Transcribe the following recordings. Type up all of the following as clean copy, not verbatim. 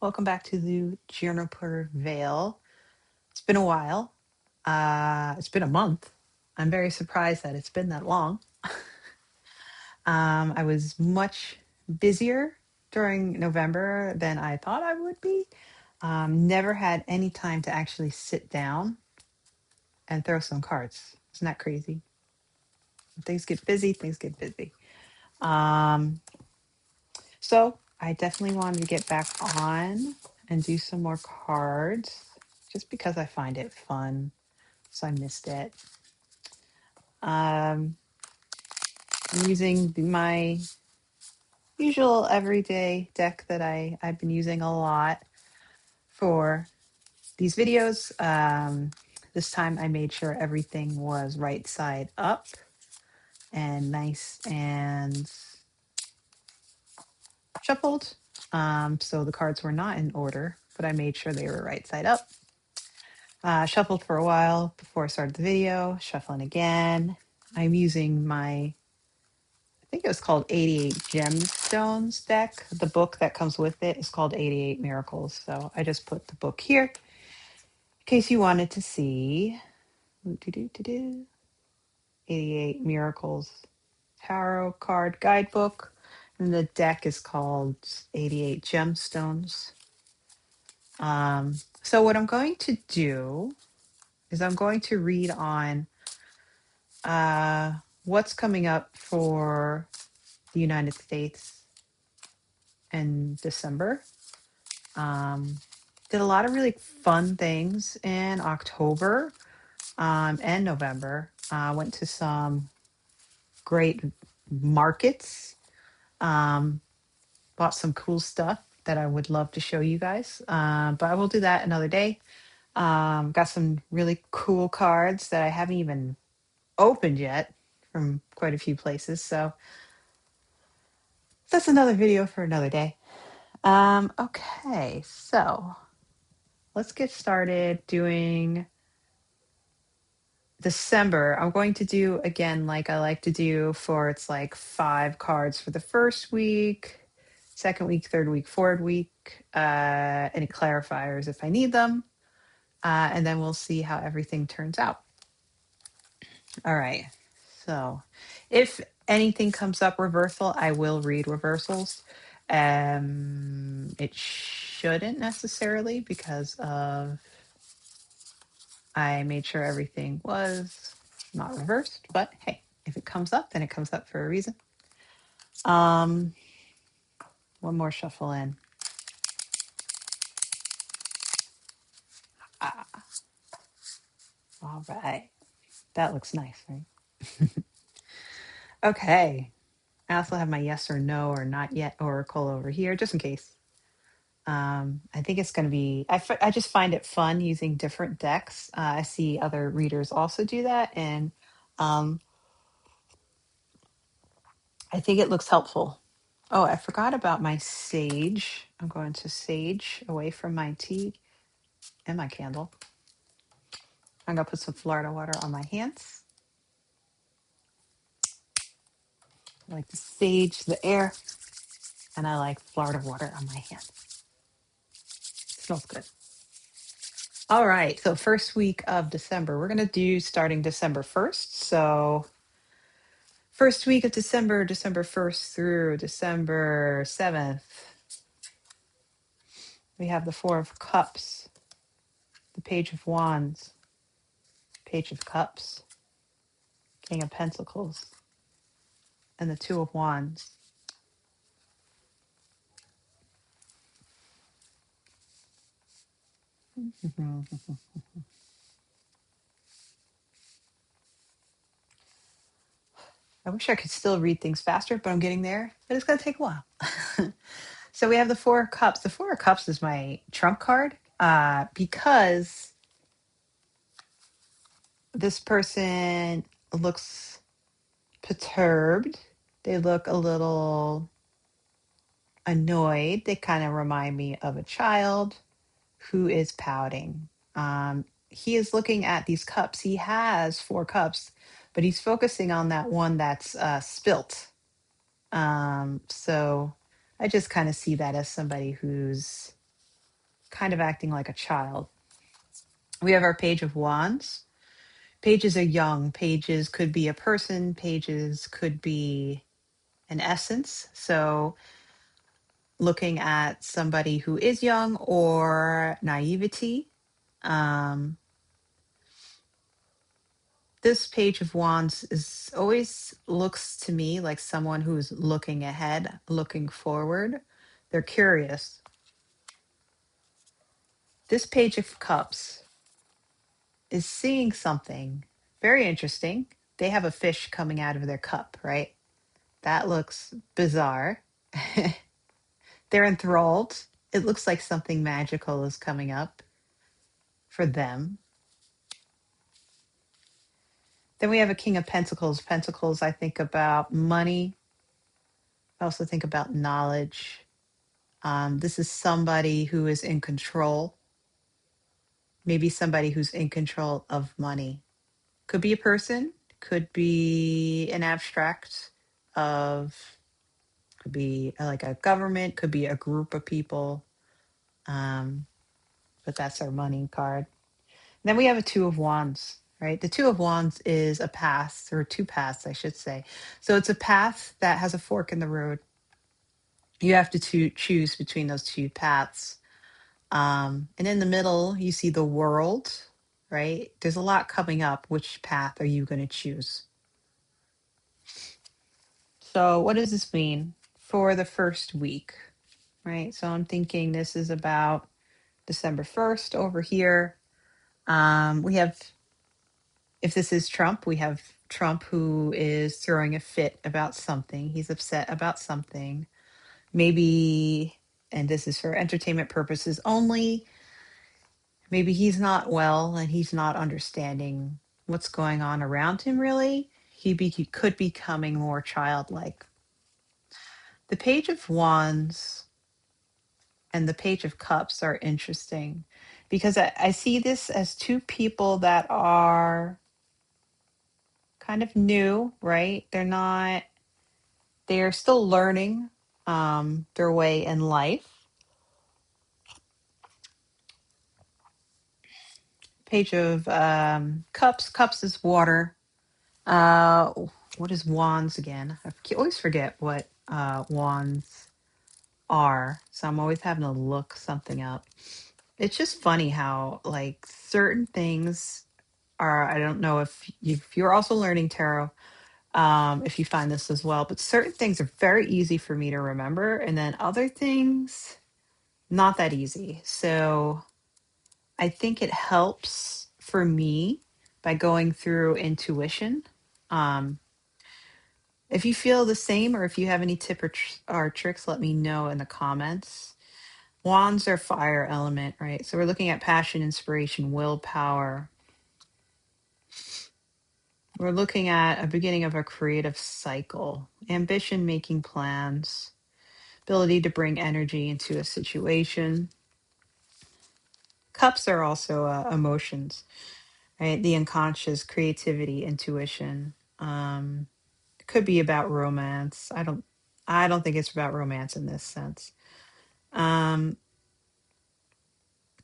Welcome back to the Juniper Vale. It's been a while. It's been a month. I'm very surprised that it's been that long. I was much busier during November than I thought I would be. Never had any time to actually sit down and throw some cards. Isn't that crazy? When things get busy, things get busy. Um, so I definitely wanted to get back on and do some more cards just because I find it fun. So I missed it. Um, I'm using my usual everyday deck that I've been using a lot for these videos. This time I made sure everything was right side up and nice and shuffled. So the cards were not in order, but I made sure they were right side up. Shuffled for a while before I started the video, shuffling again. I'm using my I think it was called 88 Gemstones deck. The book that comes with it is called 88 Miracles. So I just put the book here in case you wanted to see. 88 Miracles Tarot card guidebook. And the deck is called 88 Gemstones. So what I'm going to do is I'm going to read on what's coming up for the United States in December. Um, did a lot of really fun things in October and November. Went to some great markets. Um, Bought some cool stuff that I would love to show you guys. But I will do that another day. Got some really cool cards that I haven't even opened yet from quite a few places. So that's another video for another day. Okay, so let's get started doing December. I'm going to do again like I like to do for it's like 5 cards for the first week, second week, third week, fourth week, any clarifiers if I need them. And then we'll see how everything turns out. All right. So if anything comes up reversal, I will read reversals. It shouldn't necessarily because of I made sure everything was not reversed, but hey, if it comes up, then it comes up for a reason. Um, One more shuffle in. Ah, all right. That looks nice, right? Okay. I also have my yes or no or not yet oracle over here, just in case. I think it's going to be, I just find it fun using different decks. I see other readers also do that. And um, I think it looks helpful. Oh, I forgot about my sage. I'm going to sage away from my tea and my candle. I'm going to put some Florida water on my hands. I like to sage the air, and I like Florida water on my hands. Smells good. All right, so first week of December, we're going to do starting December 1st. So first week of December, December 1st through December 7th, we have the Four of Cups, the Page of Wands, Page of Cups, King of Pentacles, and the Two of Wands. I wish I could still read things faster, but I'm getting there. But it's going to take a while. So we have the Four of Cups. The Four of Cups is my trump card because this person looks perturbed. They look a little annoyed. They kind of remind me of a child who is pouting. He is looking at these cups. He has 4 cups, but he's focusing on that one that's spilt. So I just kind of see that as somebody who's kind of acting like a child. We have our Page of Wands. Pages are young. Pages could be a person, pages could be an essence. So, looking at somebody who is young or naivety. Um, this Page of Wands is always looks to me like someone who's looking ahead, looking forward. They're curious. This Page of Cups is seeing something very interesting. They have a fish coming out of their cup, right? That looks bizarre. They're enthralled. It looks like something magical is coming up for them. Then we have a King of Pentacles. Pentacles, I think about money. I also think about knowledge. This is somebody who is in control, maybe somebody who's in control of money. Could be a person, could be an abstract of, could be like a government, could be a group of people. Um, but that's our money card. Then we have a Two of Wands, right? The Two of Wands is a path, or two paths, I should say. So it's a path that has a fork in the road. You have to choose between those two paths. And in the middle, you see the world, right? There's a lot coming up. Which path are you going to choose? So, what does this mean for the first week, right? So, I'm thinking this is about December 1st over here. We have, if this is Trump, we have Trump who is throwing a fit about something. He's upset about something. Maybe, and this is for entertainment purposes only, maybe he's not well and he's not understanding what's going on around him, really. He could be becoming more childlike. The Page of Wands and the Page of Cups are interesting because I see this as two people that are kind of new, right? They're still learning their way in life. Page of Cups. Cups is water. Uh, what is wands again? Always forget what wands are. So I'm always having to look something up. It's just funny how like certain things are. I don't know if you're also learning tarot, if you find this as well, but certain things are very easy for me to remember, and then other things not that easy. So I think it helps for me by going through intuition. Um, if you feel the same, or if you have any tip or tricks, let me know in the comments. Wands are fire element, right? So we're looking at passion, inspiration, willpower. We're looking at a beginning of a creative cycle, ambition, making plans, ability to bring energy into a situation. Cups are also emotions, right? The unconscious, creativity, intuition. It could be about romance. I don't think it's about romance in this sense. Um,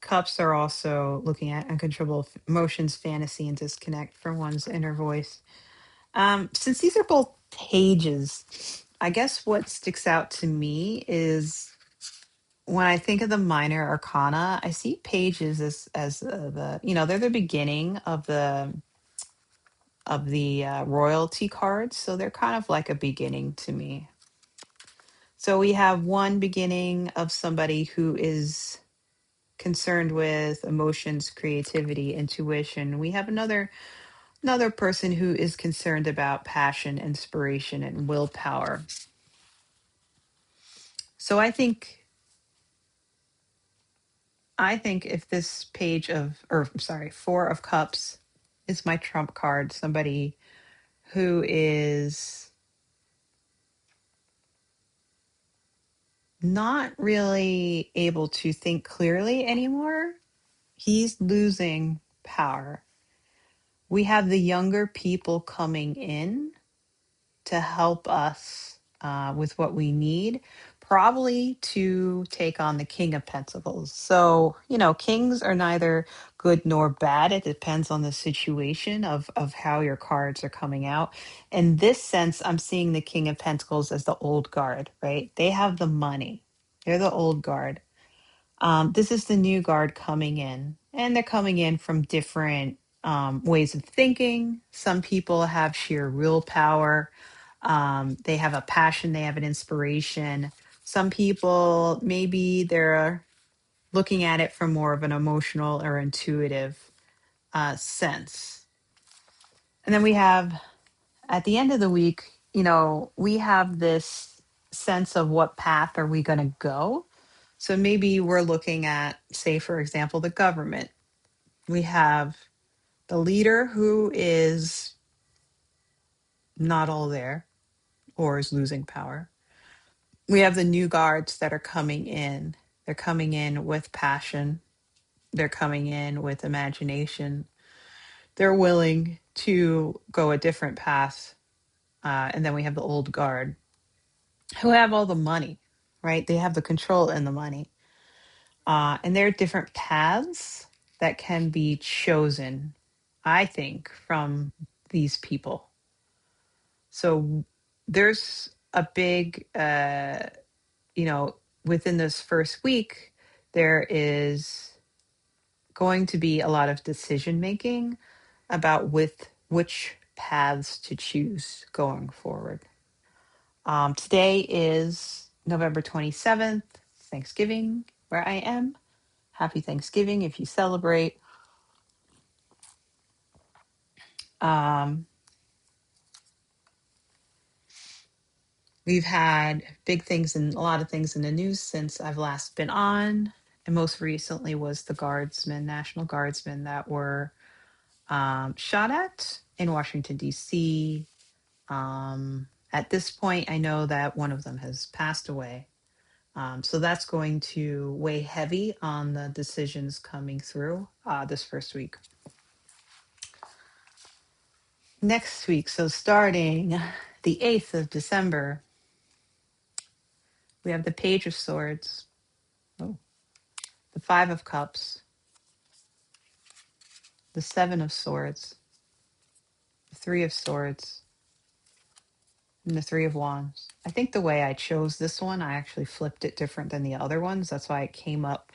Cups are also looking at uncontrollable emotions, fantasy, and disconnect from one's inner voice. Since these are both pages, I guess what sticks out to me is when I think of the minor arcana, I see pages as the they're the beginning of the royalty cards, so they're kind of like a beginning to me. So we have one beginning of somebody who is concerned with emotions, creativity, intuition. We have another person who is concerned about passion, inspiration, and willpower. So I think if this page of or sorry, 4 of cups is my trump card, somebody who is not really able to think clearly anymore. He's losing power. We have the younger people coming in to help us with what we need. probably to take on the King of Pentacles. So, kings are neither good nor bad. It depends on the situation of how your cards are coming out. In this sense, I'm seeing the King of Pentacles as the old guard, right? They have the money. They're the old guard. This is the new guard coming in, and they're coming in from different ways of thinking. Some people have sheer willpower. They have a passion, they have an inspiration. Some people, maybe they're looking at it from more of an emotional or intuitive sense. And then we have, at the end of the week, we have this sense of what path are we going to go. So maybe we're looking at, say, for example, the government. We have the leader who is not all there or is losing power. We have the new guards that are coming in. They're coming in with passion. They're coming in with imagination. They're willing to go a different path. And then we have the old guard who have all the money, right? They have the control and the money. And there are different paths that can be chosen, I think, from these people. So there's a big, within this first week, there is going to be a lot of decision making about with which paths to choose going forward. Today is November 27th, Thanksgiving, where I am. Happy Thanksgiving if you celebrate. Um, we've had big things and a lot of things in the news since I've last been on. And most recently was the guardsmen, National Guardsmen, that were shot at in Washington, D.C. At this point, I know that one of them has passed away. So that's going to weigh heavy on the decisions coming through this first week. Next week, so starting the 8th of December, we have the Page of Swords, the Five of Cups, the Seven of Swords, the Three of Swords, and the Three of Wands. I think the way I chose this one, I actually flipped it different than the other ones. That's why it came up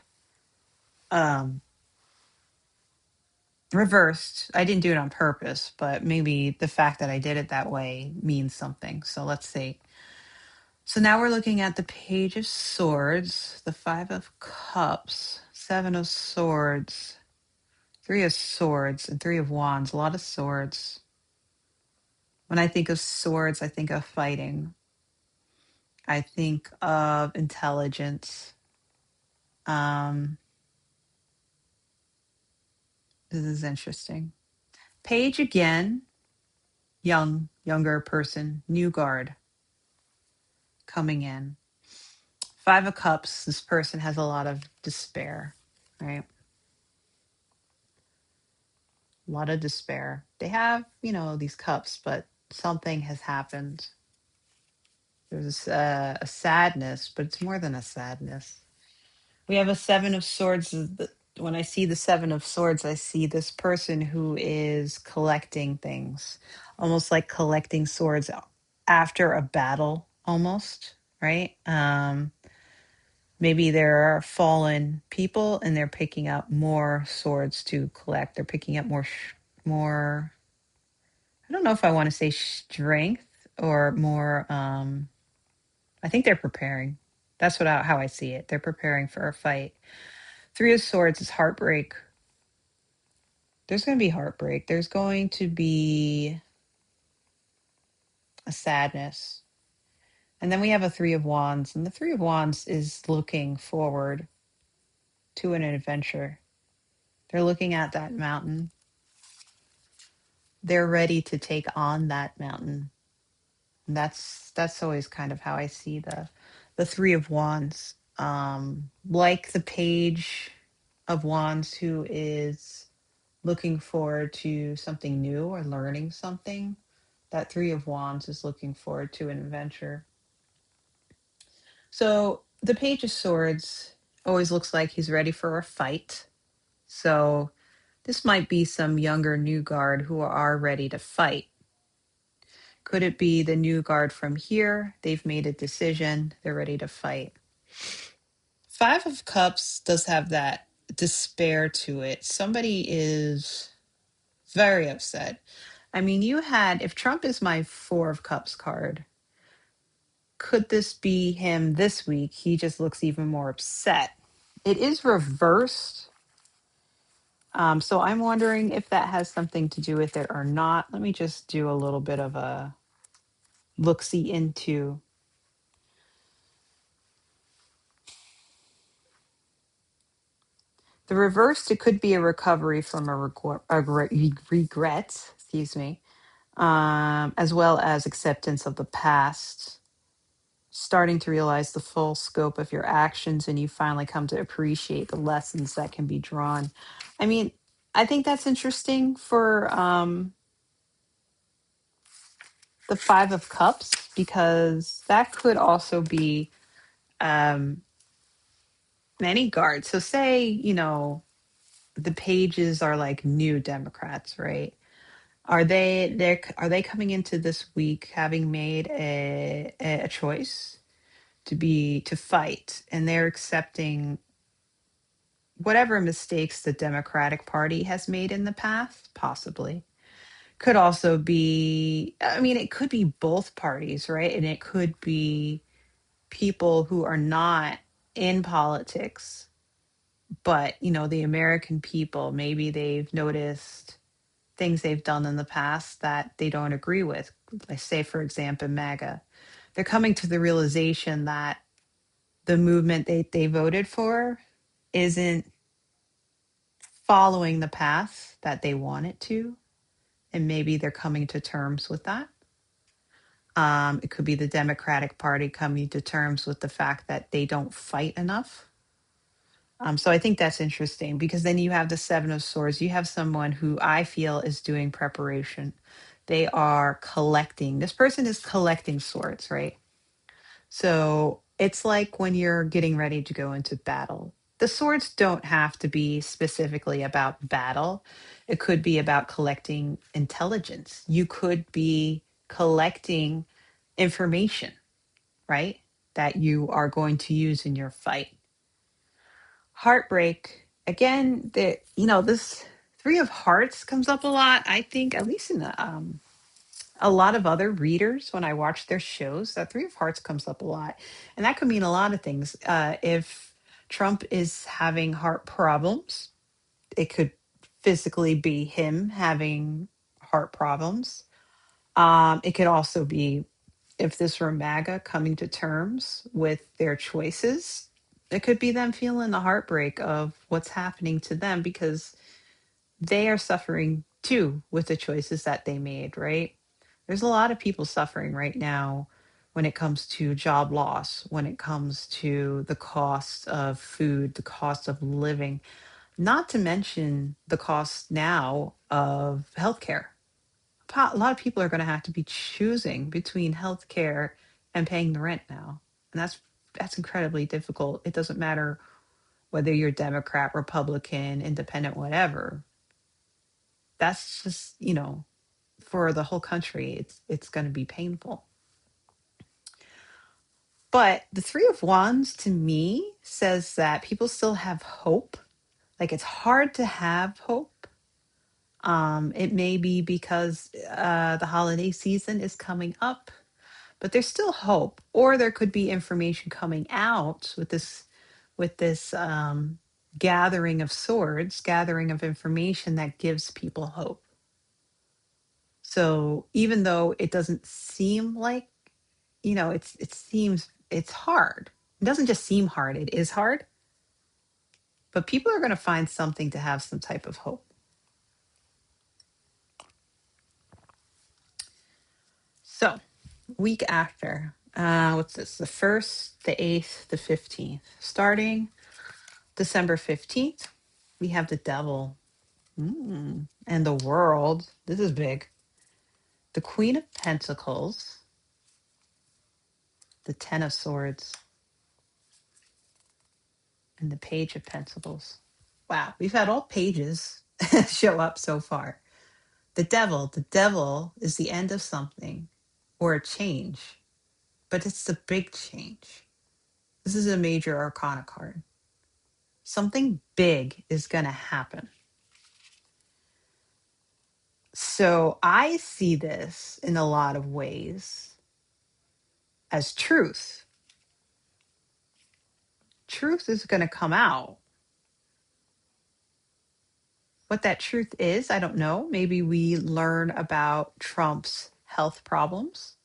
reversed. I didn't do it on purpose, but maybe the fact that I did it that way means something. So let's see. So now we're looking at the Page of Swords, the Five of Cups, Seven of Swords, Three of Swords, and Three of Wands. A lot of swords. When I think of swords, I think of fighting. I think of intelligence. Um, this is interesting. Page again, younger person, new guard coming in. Five of Cups, this person has a lot of despair, right? A lot of despair. They have, these cups, but something has happened. There's a sadness, but it's more than a sadness. We have a Seven of Swords. When I see the Seven of Swords, I see this person who is collecting things, almost like collecting swords after a battle, almost, right? Maybe there are fallen people and they're picking up more swords to collect. They're picking up more, I don't know if I want to say strength or more, I think they're preparing. That's how I see it. They're preparing for a fight. Three of Swords is heartbreak. There's going to be heartbreak. There's going to be a sadness. And then we have a Three of Wands. And the Three of Wands is looking forward to an adventure. They're looking at that mountain. They're ready to take on that mountain. And that's always kind of how I see the Three of Wands. Like the Page of Wands, who is looking forward to something new or learning something. That Three of Wands is looking forward to an adventure. So the Page of Swords always looks like he's ready for a fight. So this might be some younger new guard who are ready to fight. Could it be the new guard from here? They've made a decision, they're ready to fight. Five of Cups does have that despair to it. Somebody is very upset. I mean, if Trump is my Four of Cups card, could this be him this week? He just looks even more upset. It is reversed. So I'm wondering if that has something to do with it or not. Let me just do a little bit of a look-see into the reversed. It could be a recovery from regret, excuse me, as well as acceptance of the past, starting to realize the full scope of your actions, and you finally come to appreciate the lessons that can be drawn. I mean, I think that's interesting for the Five of Cups, because that could also be um, any guard. So say, the pages are like new Democrats, right? Are they coming into this week having made a choice to fight, and they're accepting whatever mistakes the Democratic Party has made in the past, possibly. Could also be, I mean, it could be both parties, right? And it could be people who are not in politics, but, the American people, maybe they've noticed things they've done in the past that they don't agree with. Like, say, for example, MAGA. They're coming to the realization that the movement they voted for isn't following the path that they want it to, and maybe they're coming to terms with that. It could be the Democratic Party coming to terms with the fact that they don't fight enough. So I think that's interesting, because then you have the Seven of Swords. You have someone who I feel is doing preparation. They are collecting. This person is collecting swords, right? So it's like when you're getting ready to go into battle. The swords don't have to be specifically about battle. It could be about collecting intelligence. You could be collecting information, right? That you are going to use in your fight. Heartbreak. Again, this Three of Hearts comes up a lot, I think, at least in a lot of other readers, when I watch their shows, that Three of Hearts comes up a lot. And that could mean a lot of things. If Trump is having heart problems, it could physically be him having heart problems. It could also be, if this were MAGA, coming to terms with their choices. It could be them feeling the heartbreak of what's happening to them, because they are suffering too with the choices that they made, right? There's a lot of people suffering right now when it comes to job loss, when it comes to the cost of food, the cost of living, not to mention the cost now of healthcare. A lot of people are going to have to be choosing between healthcare and paying the rent now. And that's incredibly difficult. It doesn't matter whether you're Democrat, Republican, independent, whatever. That's just, for the whole country, it's going to be painful. But the Three of Wands to me says that people still have hope. Like, it's hard to have hope. It may be because the holiday season is coming up, but there's still hope. Or there could be information coming out with this gathering of swords, gathering of information that gives people hope. So even though it doesn't seem like, it seems hard. It doesn't just seem hard, it is hard. But people are going to find something to have some type of hope. So, week after, what's this? The 1st, the 8th, the 15th. Starting December 15th, we have the Devil. And the World. This is big. The Queen of Pentacles, the Ten of Swords. and the Page of Pentacles. Wow, we've had all pages show up so far. The Devil. The Devil is the end of something or a change, but it's the big change. This is a major arcana card. Something big is going to happen. So I see this in a lot of ways as truth. Truth is going to come out. What that truth is, I don't know. Maybe we learn about Trump's health problems.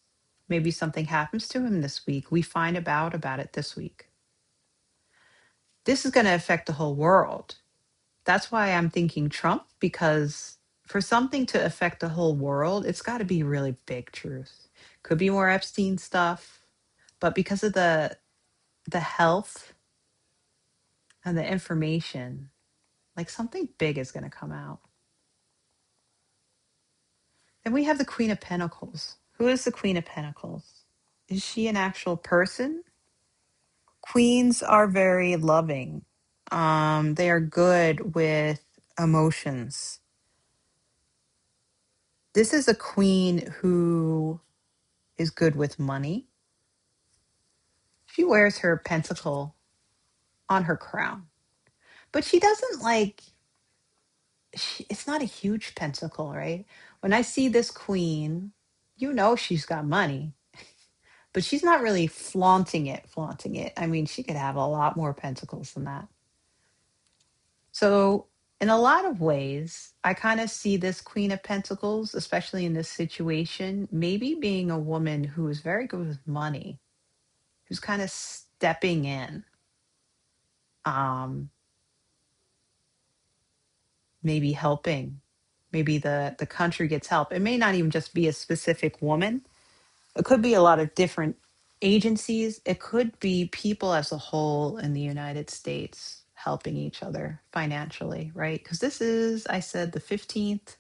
Maybe something happens to him this week. We find about it this week. This is going to affect the whole world. That's why I'm thinking Trump, because for something to affect the whole world, it's got to be really big truth. Could be more Epstein stuff, but because of the health and the information, like something big is going to come out. Then we have the Queen of Pentacles. Who is the Queen of Pentacles? Is she an actual person? Queens are very loving. They are good with emotions. This is a queen who is good with money. She wears her pentacle on her crown, but she doesn't like, it's not a huge pentacle, right? When I see this queen, you know she's got money, but she's not really flaunting it. I mean, she could have a lot more pentacles than that. So, in a lot of ways, I kind of see this Queen of Pentacles, especially in this situation, maybe being a woman who is very good with money, who's kind of stepping in. Um, Maybe helping. Maybe the country gets help. It may not even just be a specific woman. It could be a lot of different agencies. It could be people as a whole in the United States helping each other financially, right? Because this is, I said, the 15th,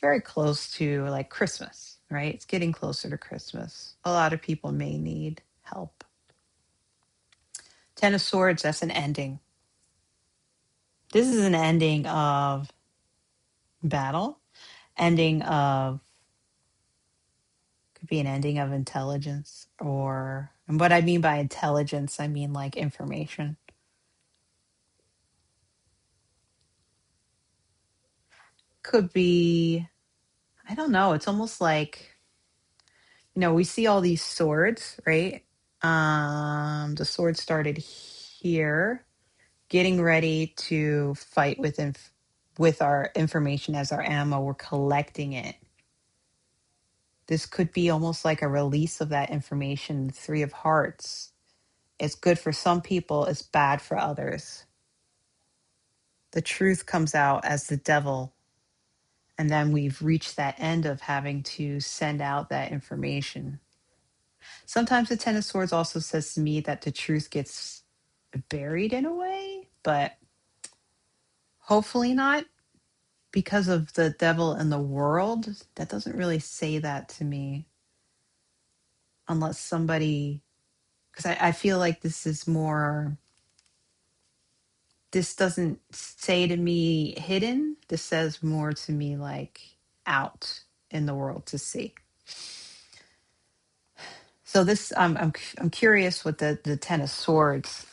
very close to like Christmas, right? It's getting closer to Christmas. A lot of people may need help. Ten of Swords, that's an ending. This is an ending of battle, ending of, could be an ending of intelligence, or, and what I mean by intelligence, I mean like information. Could be, I don't know, it's almost like, we see all these swords, right? The sword started here, getting ready to fight with our information as our ammo. We're collecting it. This could be almost like a release of that information. Three of Hearts. It's good for some people, it's bad for others. The truth comes out as the devil. And then we've reached that end of having to send out that information. Sometimes the Ten of Swords also says to me that the truth gets buried in a way, but hopefully not, because of the devil in the world. That doesn't really say that to me, unless somebody, because I feel like this is more, this doesn't say to me hidden. This says more to me like out in the world to see. So this, I'm curious what the Ten of Swords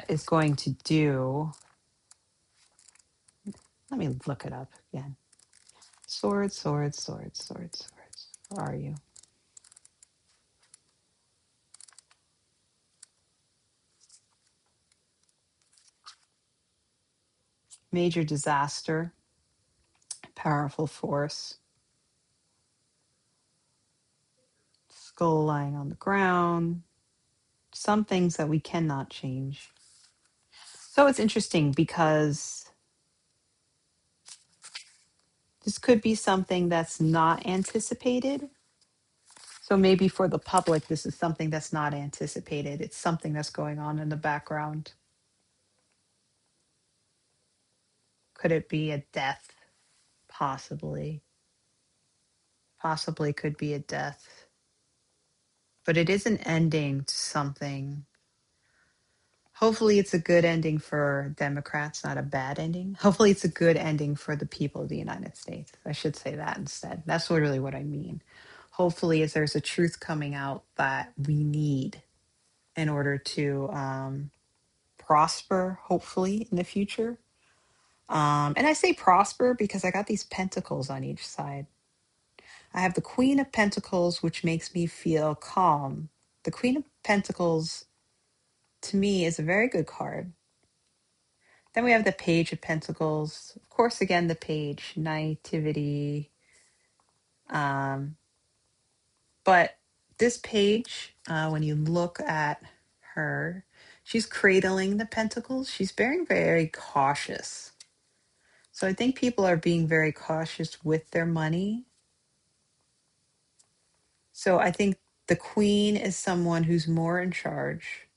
is going to do. Let me look it up again. Swords, swords, swords, swords, swords. Where are you? Major disaster, powerful force, skull lying on the ground, some things that we cannot change. So it's interesting because this could be something that's not anticipated. So maybe for the public, this is something that's not anticipated. It's something that's going on in the background. Could it be a death? Possibly. Possibly could be a death. But it is an ending to something. Hopefully, it's a good ending for Democrats, not a bad ending. Hopefully, it's a good ending for the people of the United States. I should say that instead. That's really what I mean. Hopefully, is there's a truth coming out that we need in order to prosper, hopefully, in the future. And I say prosper because I got these pentacles on each side. I have the Queen of Pentacles, which makes me feel calm. The Queen of Pentacles, to me, is a very good card. Then we have the Page of Pentacles. Of course, again, the Page, naivety. Um, but this page, when you look at her, she's cradling the pentacles. She's being very cautious. So I think people are being very cautious with their money. So I think the Queen is someone who's more in charge.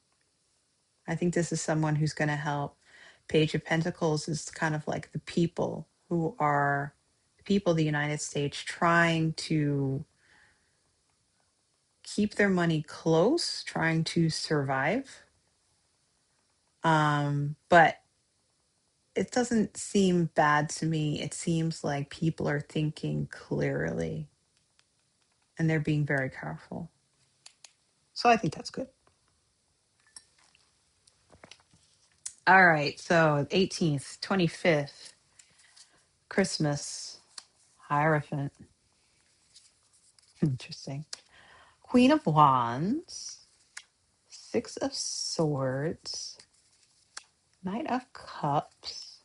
I think this is someone who's going to help. Page of Pentacles is kind of like the people who are the people of the United States trying to keep their money close, trying to survive. But it doesn't seem bad to me. It seems like people are thinking clearly and they're being very careful. So I think that's good. All right. So 18th, 25th, Christmas, Hierophant. Interesting. Queen of Wands, Six of Swords, Knight of Cups,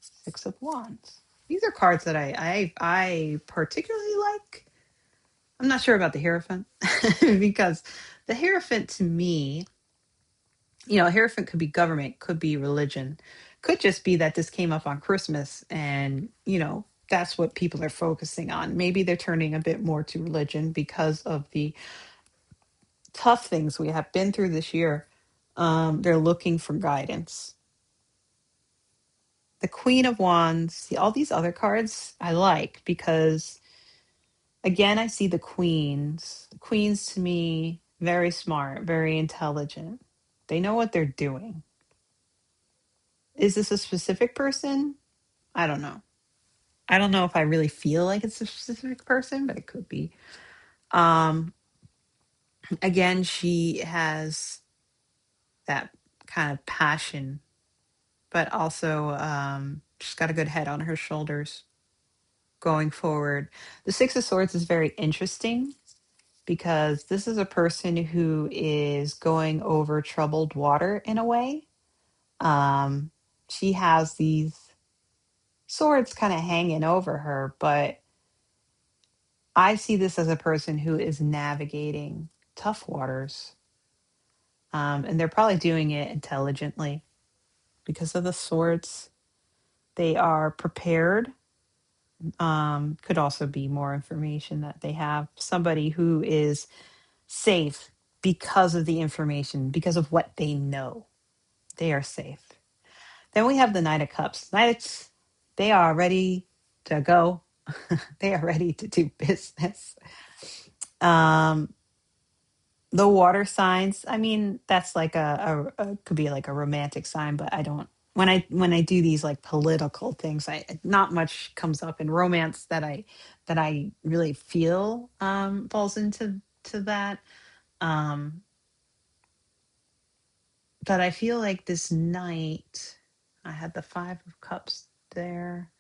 Six of Wands. These are cards that I particularly like. I'm not sure about the Hierophant because the Hierophant to me, Hierophant could be government, could be religion, could just be that this came up on Christmas and, that's what people are focusing on. Maybe they're turning a bit more to religion because of the tough things we have been through this year. They're looking for guidance. The Queen of Wands, see, all these other cards I like because, again, I see the queens. The queens to me, very smart, very intelligent. They know what they're doing. Is this a specific person? I don't know. I don't know if I really feel like it's a specific person, but it could be. Um, Again, she has that kind of passion, but also she's got a good head on her shoulders going forward. The Six of Swords is very interesting because this is a person who is going over troubled water in a way. Um, she has these swords kind of hanging over her, but I see this as a person who is navigating tough waters. And they're probably doing it intelligently because of the swords. They are prepared. Could also be more information that they have. Somebody who is safe because of the information, because of what they know. They are safe. Then we have the Knight of Cups. Knights, they are ready to go. They are ready to do business. Um, the water signs, I mean, that's like a could be like a romantic sign, but I don't when I do these like political things, I not much comes up in romance that I really feel falls into to that. Um, but I feel like this night I had the Five of Cups there.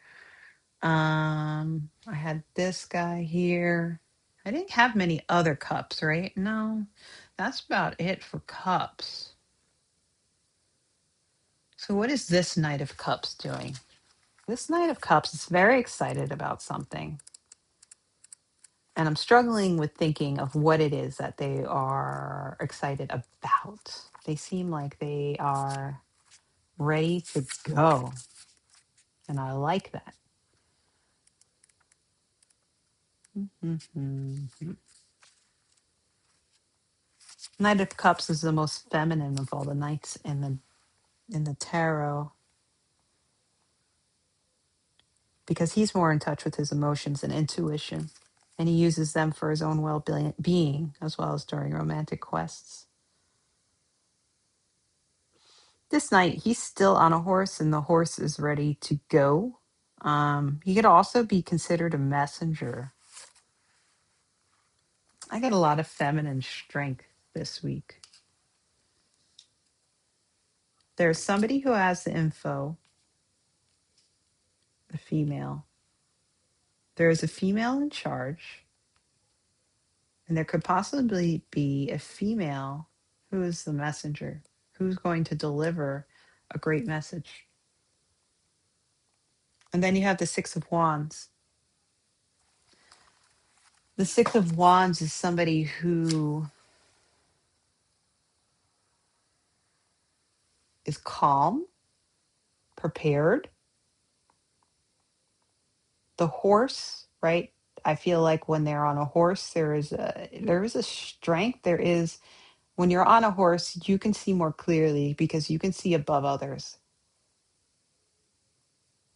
I had this guy here. I didn't have many other cups, right? No, that's about it for cups. So, what is this Knight of Cups doing? This Knight of Cups is very excited about something. And I'm struggling with thinking of what it is that they are excited about. They seem like they are ready to go. And I like that. Mhm. Knight of Cups is the most feminine of all the knights in the tarot because he's more in touch with his emotions and intuition, and he uses them for his own well-being as well as during romantic quests. This night, he's still on a horse and the horse is ready to go. He could also be considered a messenger. I get a lot of feminine strength this week. There's somebody who has the info, a female. There is a female in charge, and there could possibly be a female who is the messenger, who's going to deliver a great message. And then you have the Six of Wands. The Six of Wands is somebody who is calm, prepared. The horse, right? I feel like when they're on a horse, there is a strength. There is when you're on a horse, you can see more clearly because you can see above others.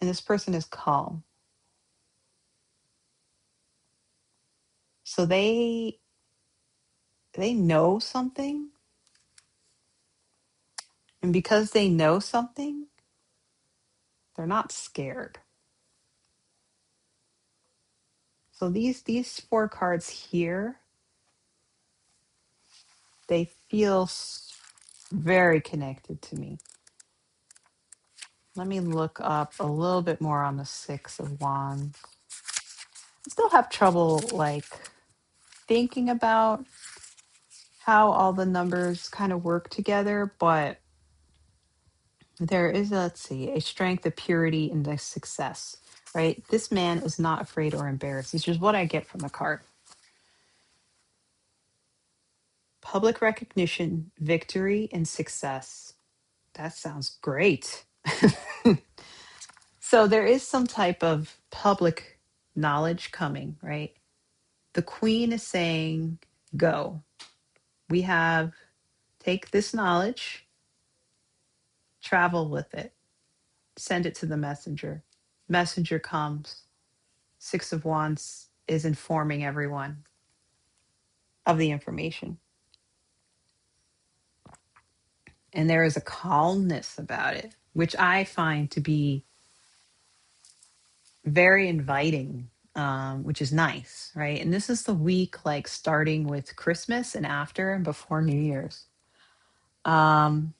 And this person is calm. So they know something, and because they know something, they're not scared. So these four cards here, they feel very connected to me. Let me look up a little bit more on the Six of Wands. I still have trouble like thinking about how all the numbers kind of work together, but there is let's see, a strength, a purity, and a success, right? This man is not afraid or embarrassed. It's just what I get from the card. Public recognition, victory, and success. That sounds great. So there is some type of public knowledge coming, right? The queen is saying, go. We have, take this knowledge, travel with it, send it to the messenger. Messenger comes. Six of Wands is informing everyone of the information. And there is a calmness about it, which I find to be very inviting, which is nice, right? And this is the week like starting with Christmas and after and before New Year's. Um,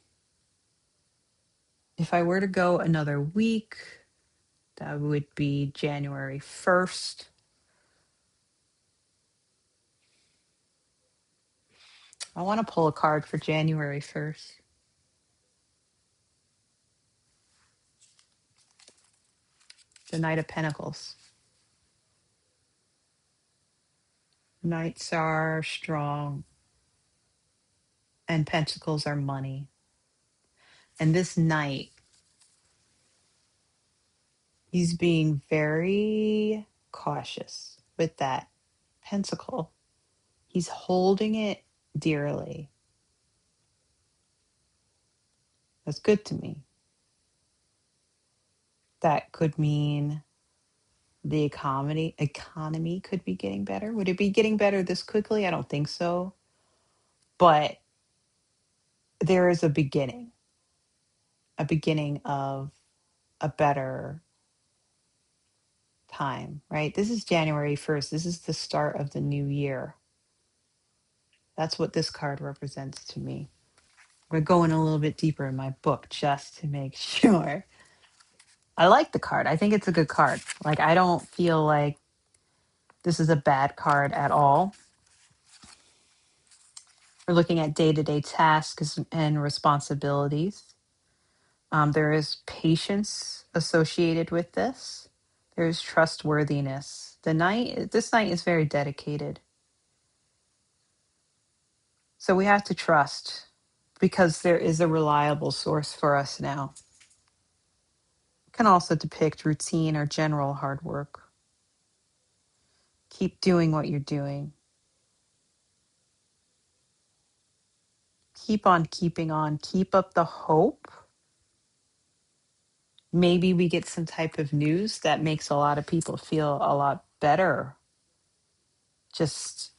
if I were to go another week, that would be January 1st. I want to pull a card for January 1st. The Knight of Pentacles. Knights are strong, and Pentacles are money. And this knight, he's being very cautious with that pentacle. He's holding it dearly. That's good to me. That could mean the economy could be getting better. Would it be getting better this quickly? I don't think so. But there is a beginning of a better time, right? This is January 1st. This is the start of the new year. That's what this card represents to me. We're going a little bit deeper in my book just to make sure. I like the card. I think it's a good card. Like, I don't feel like this is a bad card at all. We're looking at day-to-day tasks and responsibilities. There is patience associated with this. There's trustworthiness. This knight is very dedicated. So we have to trust because there is a reliable source for us now. It can also depict routine or general hard work. Keep doing what you're doing. Keep on keeping on. Keep up the hope. Maybe we get some type of news that makes a lot of people feel a lot better. Just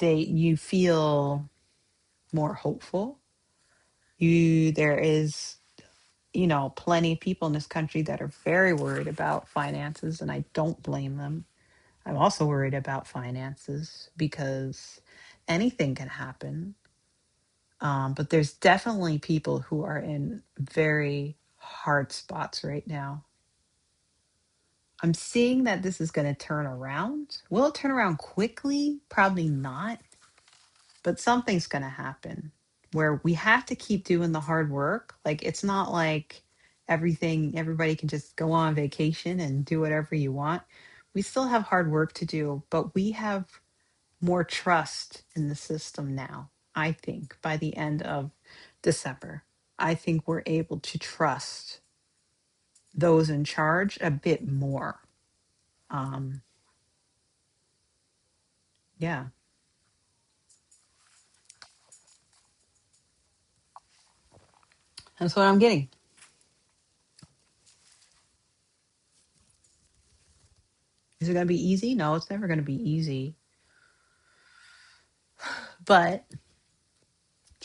you feel more hopeful. There is, plenty of people in this country that are very worried about finances, and I don't blame them. I'm also worried about finances because anything can happen. But there's definitely people who are in very hard spots right now. I'm seeing that this is going to turn around. Will it turn around quickly? Probably not. But something's going to happen where we have to keep doing the hard work. Like, it's not like everybody can just go on vacation and do whatever you want. We still have hard work to do, but we have more trust in the system now. I think by the end of December, I think we're able to trust those in charge a bit more. Um, yeah, that's what I'm getting. Is it going to be easy? No, it's never going to be easy. But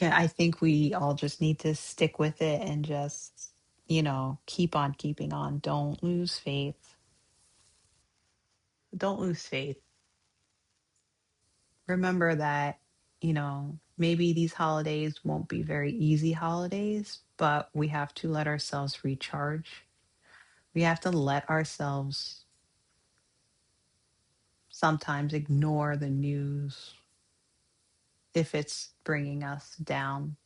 yeah, I think we all just need to stick with it and just, keep on keeping on. Don't lose faith. Don't lose faith. Remember that, maybe these holidays won't be very easy holidays, but we have to let ourselves recharge. We have to let ourselves sometimes ignore the news if it's bringing us down,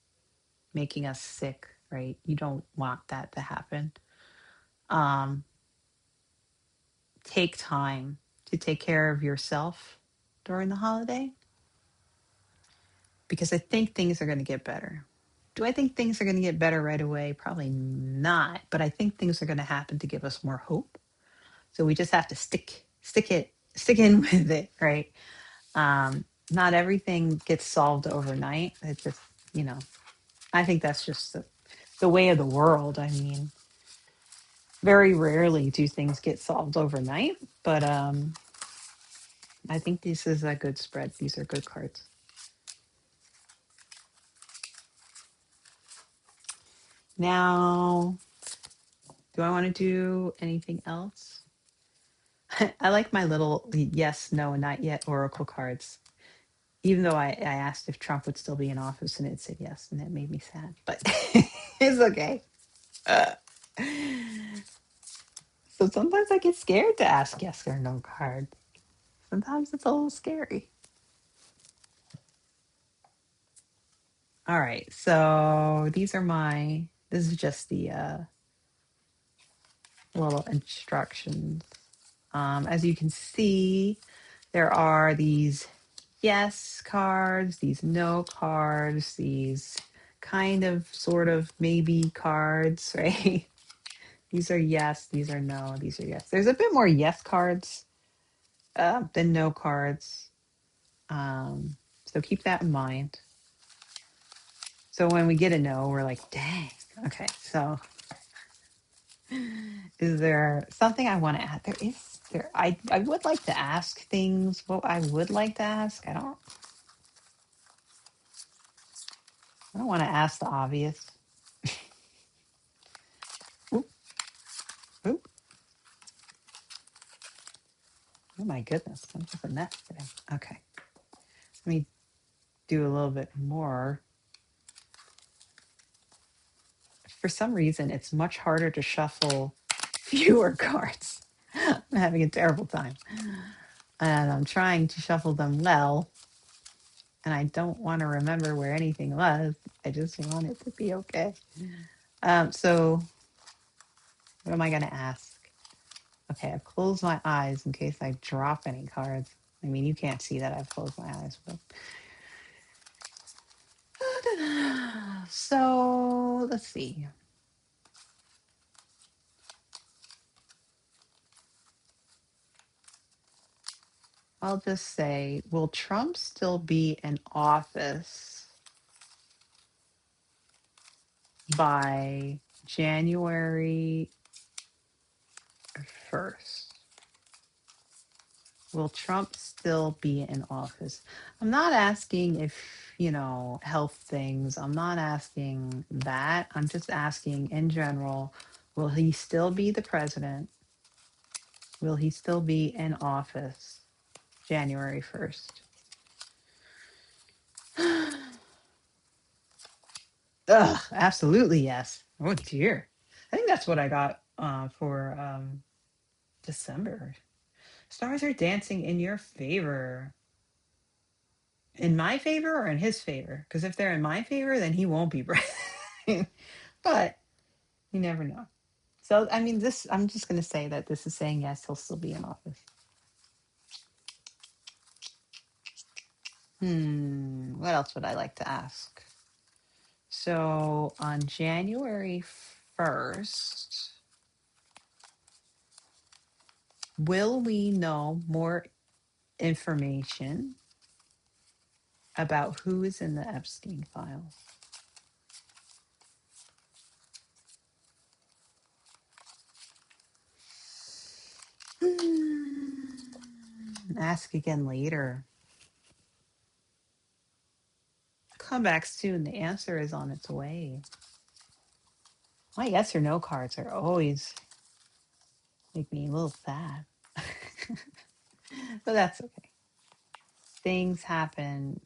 making us sick, right? You don't want that to happen. Um, Take time to take care of yourself during the holiday because I think things are going to get better. Do I think things are going to get better right away? Probably not, but I think things are going to happen to give us more hope. So we just have to stick in with it, right? Not everything gets solved overnight. It just, you know, I think that's just the way of the world. I mean, very rarely do things get solved overnight, but I think this is a good spread. These are good cards. Now, do I want to do anything else? I like my little yes, no, not yet oracle cards. Even though I asked if Trump would still be in office and it said yes, and that made me sad. But it's okay. Uh, so sometimes I get scared to ask yes or no card. Sometimes it's a little scary. All right. So this is just the little instructions. As you can see, there are these yes cards, these no cards, these kind of sort of maybe cards, right? These are yes, these are no, these are yes. There's a bit more yes cards than no cards. So keep that in mind. So when we get a no, we're like, dang. Okay, so is there something I want to add? I would like to ask things. What I would like to ask, I don't want to ask the obvious. Oop, oop. Oh my goodness, I'm just a mess today. Okay, let me do a little bit more. For some reason, it's much harder to shuffle fewer cards. I'm having a terrible time. And I'm trying to shuffle them well. And I don't want to remember where anything was. I just want it to be okay. So, what am I going to ask? Okay, I've closed my eyes in case I drop any cards. I mean, you can't see that I've closed my eyes. But... So, let's see. I'll just say, will Trump still be in office by January 1st? Will Trump still be in office? I'm not asking if, health things. I'm not asking that. I'm just asking in general, will he still be the president? Will he still be in office January 1st? Ugh, absolutely yes. Oh dear. I think that's what I got for December. Stars are dancing in your favor. In my favor or in his favor? Because if they're in my favor, then he won't be president. But you never know. So, I mean, I'm just going to say that this is saying yes, he'll still be in office. What else would I like to ask? So, on January 1st, will we know more information about who is in the Epstein files? Ask again later. Come back soon. The answer is on its way. My yes or no cards are always make me a little sad. But that's okay. Things happen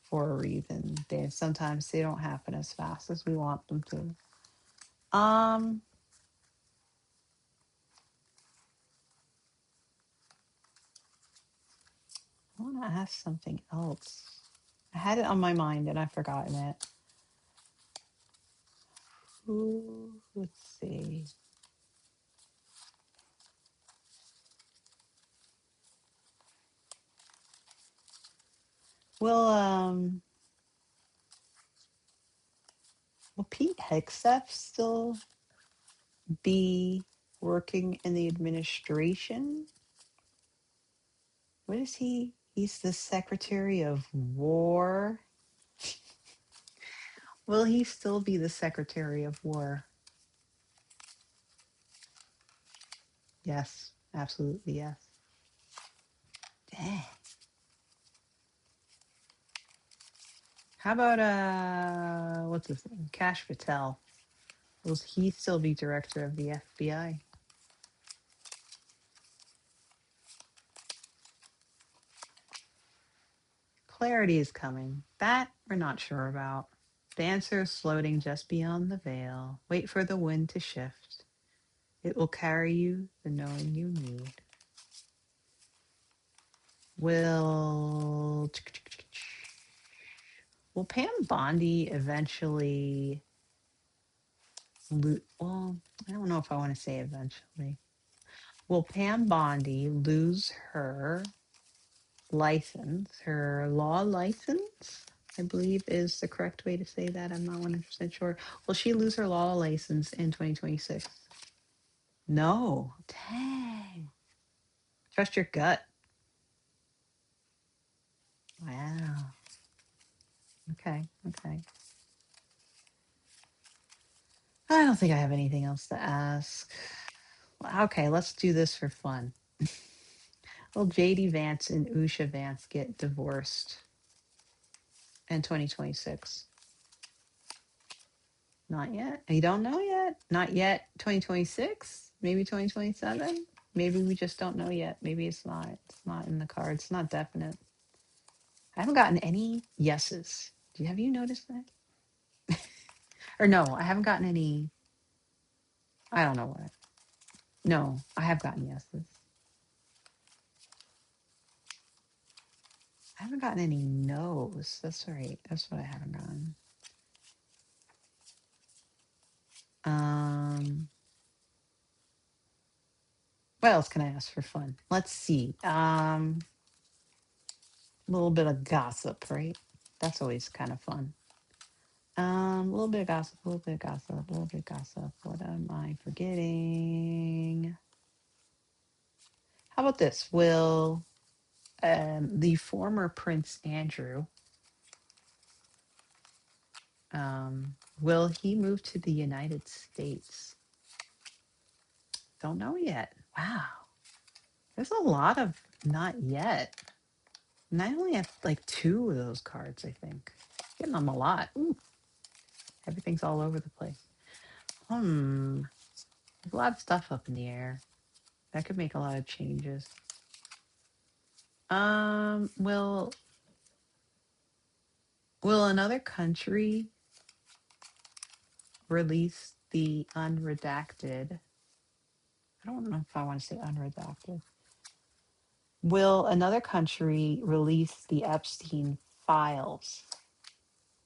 for a reason. Sometimes they don't happen as fast as we want them to. I want to ask something else. I had it on my mind and I've forgotten it. Ooh, let's see. Will will Pete Hegseth still be working in the administration? What is he? He's the Secretary of War. Will he still be the Secretary of War? Yes, absolutely yes. Dang. How about what's his name? Kash Patel. Will he still be director of the FBI? Clarity is coming. That we're not sure about. The answer is floating just beyond the veil. Wait for the wind to shift. It will carry you the knowing you need. Will Pam Bondi eventually well, I don't know if I want to say eventually. Will Pam Bondi lose her license, her law license? I believe is the correct way to say that. I'm not 100% sure. Will she lose her law license in 2026? No. Dang. Trust your gut. Wow. Okay. Okay. I don't think I have anything else to ask. Okay, let's do this for fun. Will JD Vance and Usha Vance get divorced in 2026? Not yet. You don't know yet? Not yet. 2026? Maybe 2027? Maybe we just don't know yet. Maybe it's not. It's not in the cards. It's not definite. I haven't gotten any yeses. Have you noticed that? Or no, I haven't gotten any. I don't know what. No, I have gotten yeses. I haven't gotten any no's. That's right. That's what I haven't gotten. What else can I ask for fun? Let's see. A little bit of gossip, right? That's always kind of fun. A little bit of gossip, a little bit of gossip, a little bit of gossip. What am I forgetting? How about this? Will the former Prince Andrew, will he move to the United States? Don't know yet. Wow. There's a lot of Not yet. And I only have like two of those cards, I think. Getting them a lot. Ooh, everything's all over the place. There's a lot of stuff up in the air. That could make a lot of changes. Will another country release the unredacted? I don't know if I want to say unredacted. Will another country release the Epstein files?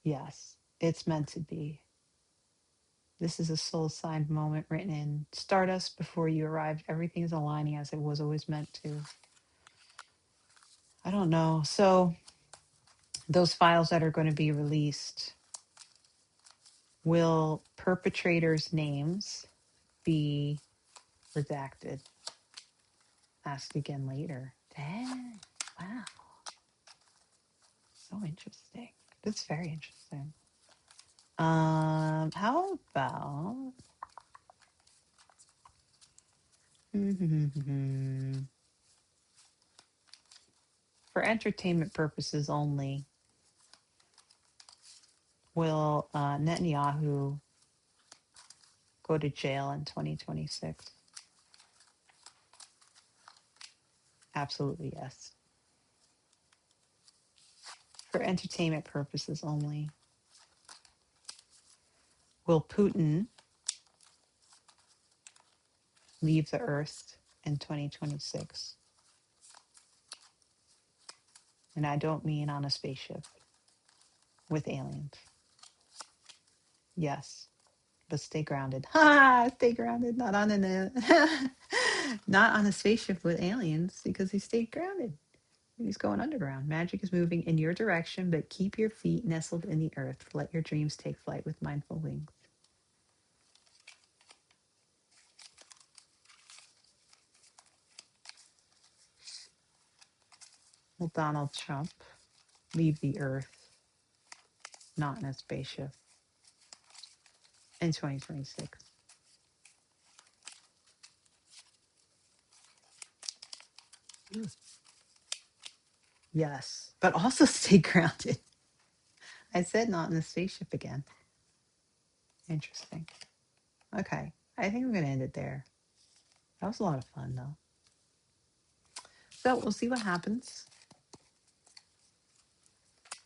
Yes, it's meant to be. This is a soul signed moment written in Stardust before you arrived. Everything is aligning as it was always meant to. I don't know. So, those files that are going to be released, will perpetrators' names be redacted? Ask again later. Dang. Wow. So interesting. That's very interesting. How about for entertainment purposes only, will Netanyahu go to jail in 2026? Absolutely yes. For entertainment purposes only, will Putin leave the earth in 2026? And I don't mean on a spaceship with aliens. Yes, but stay grounded. Ha! Stay grounded. Not on not on a spaceship with aliens because he stayed grounded. He's going underground. Magic is moving in your direction, but keep your feet nestled in the earth. Let your dreams take flight with mindful wings. Will Donald Trump leave the earth not in a spaceship in 2026? Yes, but also stay grounded. I said not in a spaceship again. Interesting. Okay, I think I'm going to end it there. That was a lot of fun, though. So we'll see what happens.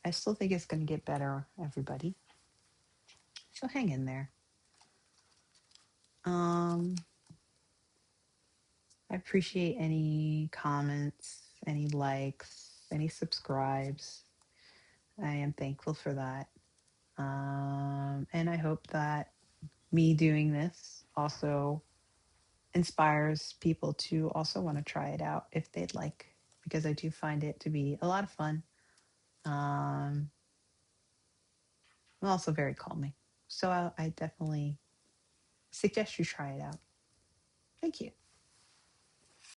I still think it's going to get better, everybody. So hang in there. I appreciate any comments, any likes, any subscribes. I am thankful for that. And I hope that me doing this also inspires people to also want to try it out if they'd like, because I do find it to be a lot of fun. And also very calming. So I definitely suggest you try it out. Thank you.